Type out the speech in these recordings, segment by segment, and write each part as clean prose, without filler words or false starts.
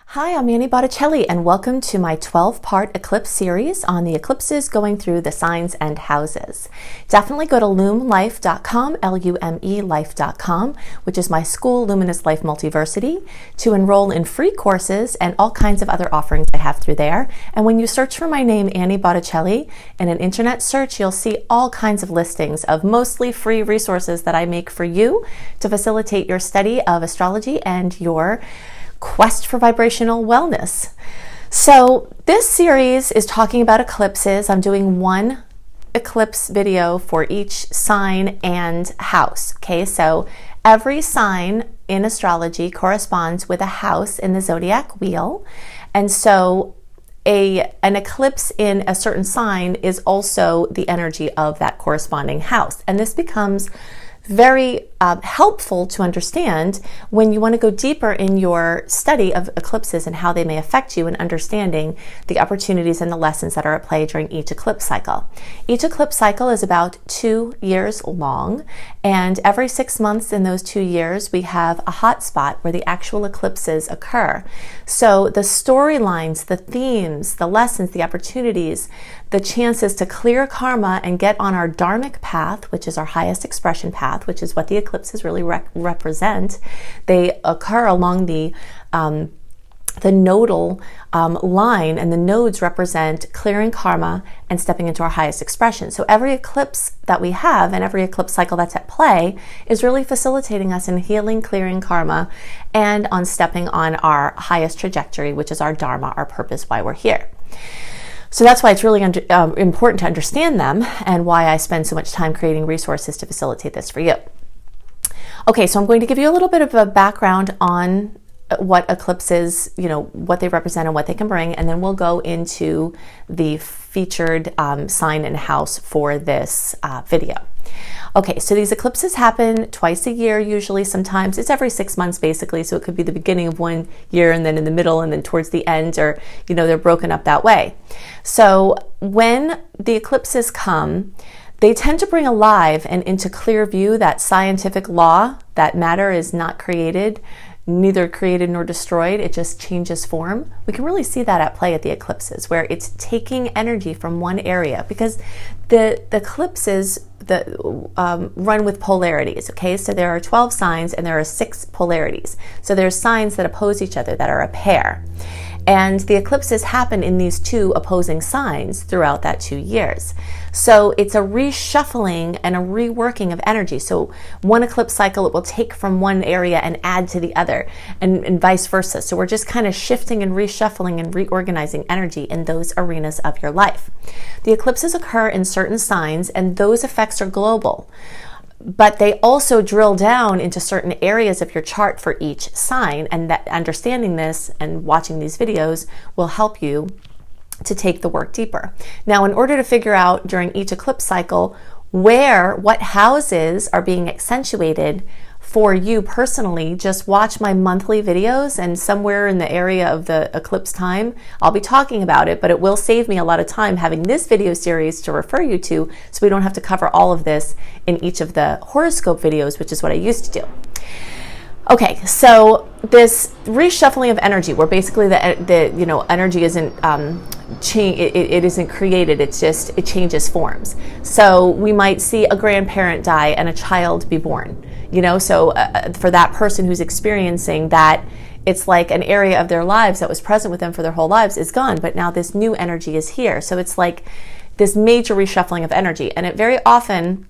Hi, I'm Annie Botticelli, and welcome to my 12-part eclipse series on the eclipses going through the signs and houses. Definitely go to lumelife.com, L-U-M-E life.com, which is my school, Luminous Life Multiversity, to enroll in free courses and all kinds of other offerings I have through there. And when you search for my name, Annie Botticelli, in an internet search, you'll see all kinds of listings of mostly free resources that I make for you to facilitate your study of astrology and your quest for vibrational wellness. So this series is talking about eclipses. I'm doing one eclipse video for each sign and house. Okay, so every sign in astrology corresponds with a house in the zodiac wheel. And so an eclipse in a certain sign is also the energy of that corresponding house. And this becomes very helpful to understand when you want to go deeper in your study of eclipses and how they may affect you, and understanding the opportunities and the lessons that are at play during each eclipse cycle. Each eclipse cycle is about 2 years long, and every 6 months in those 2 years we have a hot spot where the actual eclipses occur. So the storylines, the themes, the lessons, the opportunities, the chances to clear karma and get on our dharmic path, which is our highest expression path, which is what the eclipses really represent. They occur along the nodal line, and the nodes represent clearing karma and stepping into our highest expression. So every eclipse that we have and every eclipse cycle that's at play is really facilitating us in healing, clearing karma, and on stepping on our highest trajectory, which is our dharma, our purpose, why we're here. So that's why it's really important to understand them, and why I spend so much time creating resources to facilitate this for you. Okay, so I'm going to give you a little bit of a background on what eclipses, what they represent and what they can bring, and then we'll go into the featured sign and house for this video. Okay, so these eclipses happen twice a year usually. Sometimes it's every 6 months basically, so it could be the beginning of one year and then in the middle and then towards the end, or they're broken up that way. So when the eclipses come, they tend to bring alive and into clear view that scientific law that matter is not created, neither created nor destroyed, it just changes form. We can really see that at play at the eclipses, where it's taking energy from one area, because the eclipses run with polarities. Okay, so there are 12 signs and there are 6 polarities. So there's signs that oppose each other, that are a pair. And the eclipses happen in these 2 opposing signs throughout that 2 years. So it's a reshuffling and a reworking of energy. So one eclipse cycle, it will take from one area and add to the other, and vice versa. So we're just kind of shifting and reshuffling and reorganizing energy in those arenas of your life. The eclipses occur in certain signs, and those effects are global. But they also drill down into certain areas of your chart for each sign, and that understanding this and watching these videos will help you to take the work deeper. Now, in order to figure out during each eclipse cycle what houses are being accentuated for you personally, just watch my monthly videos, and somewhere in the area of the eclipse time, I'll be talking about it, but it will save me a lot of time having this video series to refer you to, so we don't have to cover all of this in each of the horoscope videos, which is what I used to do. Okay, so this reshuffling of energy, where basically the energy isn't it isn't created, it changes forms. So we might see a grandparent die and a child be born. So for that person who's experiencing that, it's like an area of their lives that was present with them for their whole lives is gone, but now this new energy is here. So it's like this major reshuffling of energy, and it very often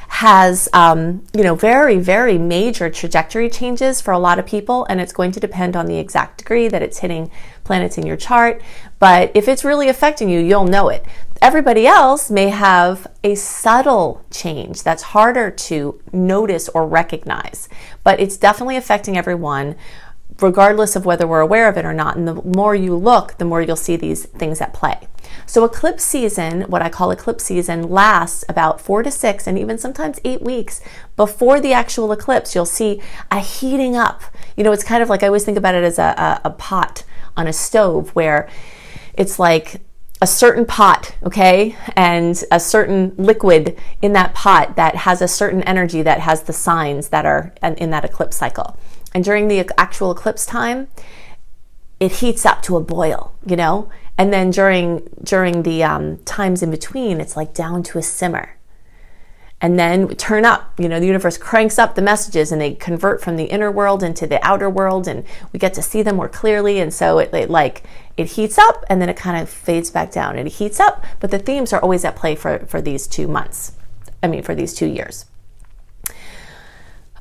has very, very major trajectory changes for a lot of people, and it's going to depend on the exact degree that it's hitting planets in your chart. But if it's really affecting you, you'll know it. Everybody else may have a subtle change that's harder to notice or recognize, but it's definitely affecting everyone, regardless of whether we're aware of it or not. And the more you look, the more you'll see these things at play. So eclipse season, what I call eclipse season, lasts about 4 to 6 and even sometimes 8 weeks before the actual eclipse. You'll see a heating up. It's kind of like, I always think about it as a pot on a stove, where it's like a certain pot, okay, and a certain liquid in that pot that has a certain energy that has the signs that are in that eclipse cycle. And during the actual eclipse time, it heats up to a boil, and then during the times in between, it's like down to a simmer. And then turn up, the universe cranks up the messages and they convert from the inner world into the outer world, and we get to see them more clearly. And so it heats up and then it kind of fades back down, and it heats up, but the themes are always at play for these 2 months. For these 2 years.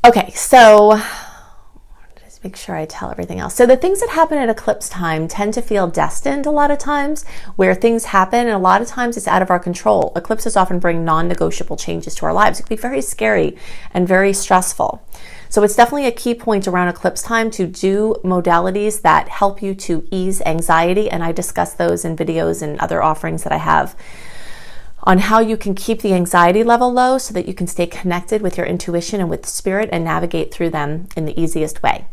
Okay, so just make sure I tell everything else. So the things that happen at eclipse time tend to feel destined a lot of times, where things happen, and a lot of times it's out of our control. Eclipses often bring non-negotiable changes to our lives. It can be very scary and very stressful. So it's definitely a key point around eclipse time to do modalities that help you to ease anxiety, and I discuss those in videos and other offerings that I have on how you can keep the anxiety level low so that you can stay connected with your intuition and with spirit and navigate through them in the easiest way.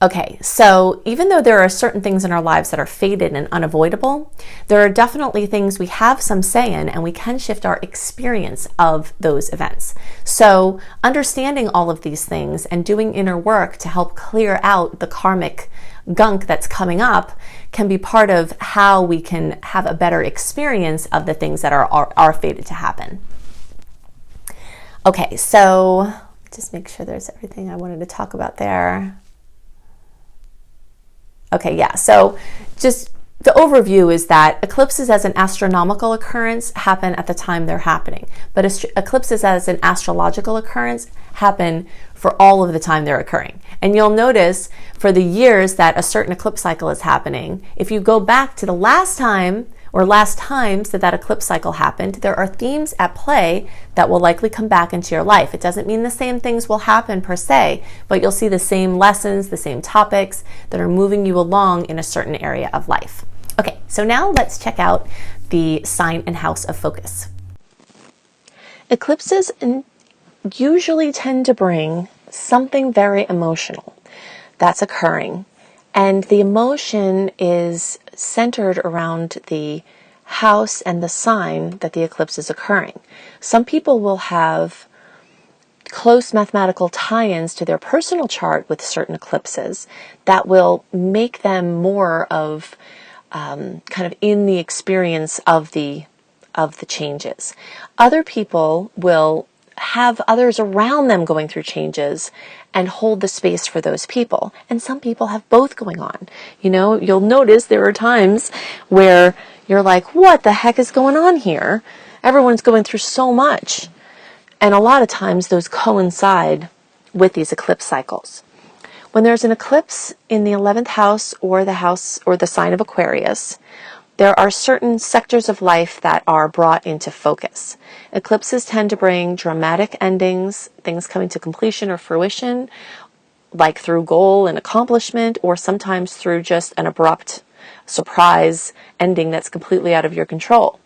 Okay, so even though there are certain things in our lives that are fated and unavoidable, there are definitely things we have some say in, and we can shift our experience of those events. So understanding all of these things and doing inner work to help clear out the karmic gunk that's coming up can be part of how we can have a better experience of the things that are fated to happen. Okay, so just make sure there's everything I wanted to talk about there. Okay, yeah, so just the overview is that eclipses as an astronomical occurrence happen at the time they're happening, but eclipses as an astrological occurrence happen for all of the time they're occurring. And you'll notice for the years that a certain eclipse cycle is happening, if you go back to the last time or last times that eclipse cycle happened, there are themes at play that will likely come back into your life. It doesn't mean the same things will happen per se, but you'll see the same lessons, the same topics that are moving you along in a certain area of life. Okay, so now let's check out the sign and house of focus. Eclipses usually tend to bring something very emotional that's occurring, and the emotion is centered around the house and the sign that the eclipse is occurring. Some people will have close mathematical tie-ins to their personal chart with certain eclipses that will make them more of kind of in the experience of the changes. Other people will have others around them going through changes and hold the space for those people. And some people have both going on. You'll notice there are times where you're like, what the heck is going on here? Everyone's going through so much. And a lot of times those coincide with these eclipse cycles. When there's an eclipse in the 11th house or the sign of Aquarius, there are certain sectors of life that are brought into focus. Eclipses tend to bring dramatic endings, things coming to completion or fruition, like through goal and accomplishment, or sometimes through just an abrupt surprise ending that's completely out of your control.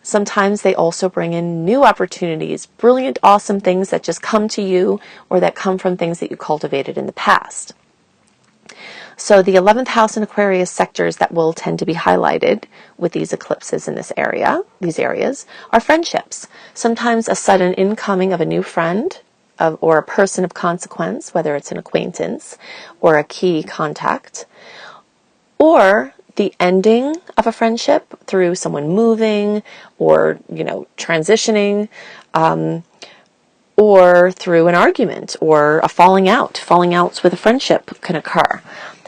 Sometimes they also bring in new opportunities, brilliant, awesome things that just come to you or that come from things that you cultivated in the past. So the 11th house and Aquarius sectors that will tend to be highlighted with these eclipses in these areas, are friendships. Sometimes a sudden incoming of a new friend or a person of consequence, whether it's an acquaintance or a key contact, or the ending of a friendship through someone moving or, transitioning, or through an argument or a falling out. Falling outs with a friendship can occur.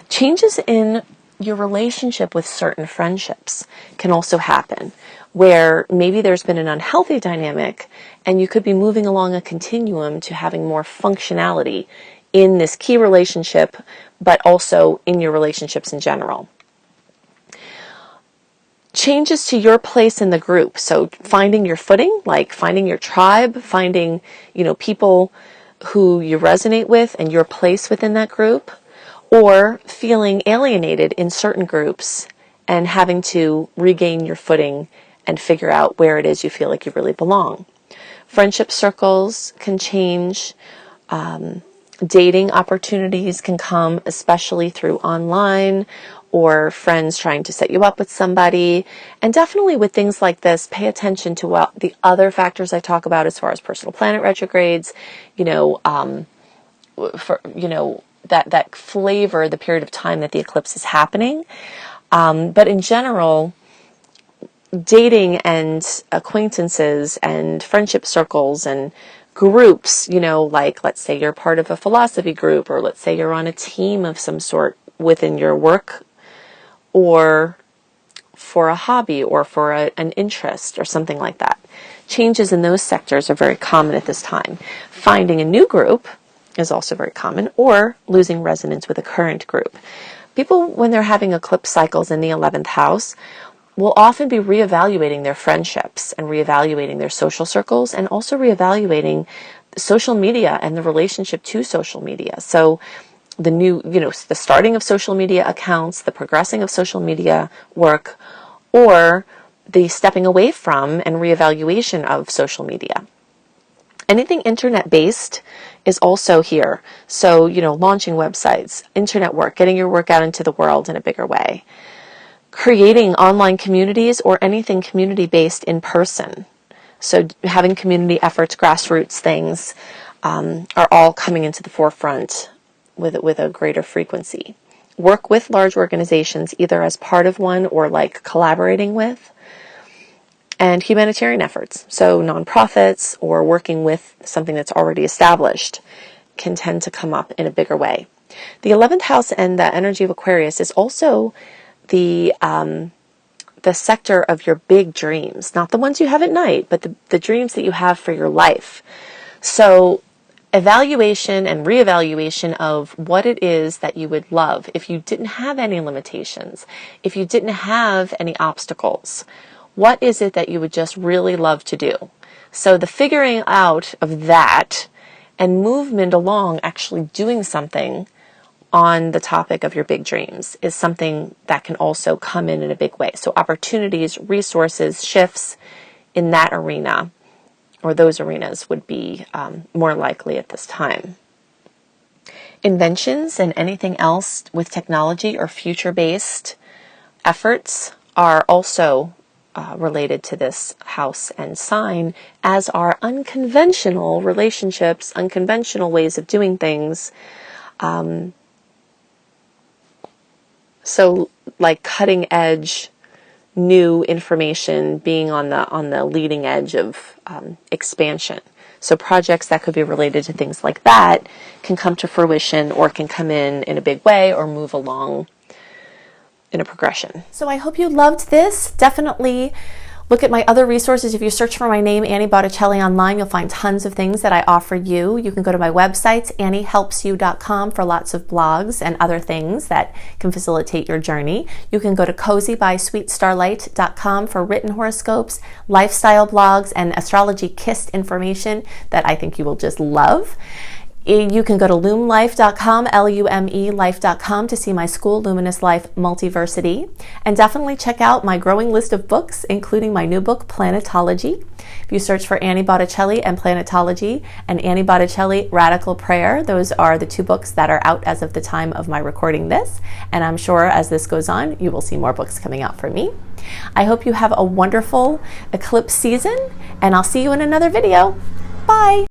Changes in your relationship with certain friendships can also happen, where maybe there's been an unhealthy dynamic and you could be moving along a continuum to having more functionality in this key relationship, but also in your relationships in general. Changes to your place in the group. So finding your footing, like finding your tribe, finding, people who you resonate with and your place within that group, or feeling alienated in certain groups and having to regain your footing and figure out where it is you feel like you really belong. Friendship circles can change. Dating opportunities can come, especially through online or friends trying to set you up with somebody. And definitely with things like this, pay attention to what the other factors I talk about as far as personal planet retrogrades, that flavor the period of time that the eclipse is happening. But in general, dating and acquaintances and friendship circles and groups, you know, like let's say you're part of a philosophy group, or let's say you're on a team of some sort within your work, or for a hobby, or for an interest or something like that. Changes in those sectors are very common at this time. Finding a new group is also very common, or losing resonance with a current group. People, when they're having eclipse cycles in the 11th house, will often be reevaluating their friendships and reevaluating their social circles, and also reevaluating social media and the relationship to social media. So the new, you know, the starting of social media accounts, the progressing of social media work, or the stepping away from and reevaluation of social media. Anything internet-based is also here. So, you know, launching websites, internet work, getting your work out into the world in a bigger way. Creating online communities, or anything community-based in person. So having community efforts, grassroots things, are all coming into the forefront with a greater frequency. Work with large organizations, either as part of one or like collaborating with. And humanitarian efforts, so nonprofits or working with something that's already established, can tend to come up in a bigger way. The 11th house and the energy of Aquarius is also the sector of your big dreams, not the ones you have at night, but the dreams that you have for your life. So evaluation and reevaluation of what it is that you would love if you didn't have any limitations, if you didn't have any obstacles. What is it that you would just really love to do? So the figuring out of that and movement along actually doing something on the topic of your big dreams is something that can also come in a big way. So opportunities, resources, shifts in that arena, or those arenas, would be more likely at this time. Inventions and anything else with technology or future-based efforts are also related to this house and sign, as are unconventional relationships, unconventional ways of doing things. So like cutting edge, new information, being on the leading edge of expansion. So projects that could be related to things like that can come to fruition, or can come in a big way, or move along in a progression. So I hope you loved this. Definitely look at my other resources. If you search for my name, Annie Botticelli, online, you'll find tons of things that I offer you. You can go to my website, anniehelpsyou.com, for lots of blogs and other things that can facilitate your journey. You can go to cozybysweetstarlight.com for written horoscopes, lifestyle blogs, and astrology kissed information that I think you will just love. You can go to lumelife.com, L-U-M-E life.com, to see my school, Luminous Life Multiversity. And definitely check out my growing list of books, including my new book, PLANETOLOGY. If you search for Annie Botticelli and PLANETOLOGY, and Annie Botticelli, Radical Prayer, those are the two books that are out as of the time of my recording this. And I'm sure as this goes on, you will see more books coming out from me. I hope you have a wonderful eclipse season, and I'll see you in another video. Bye!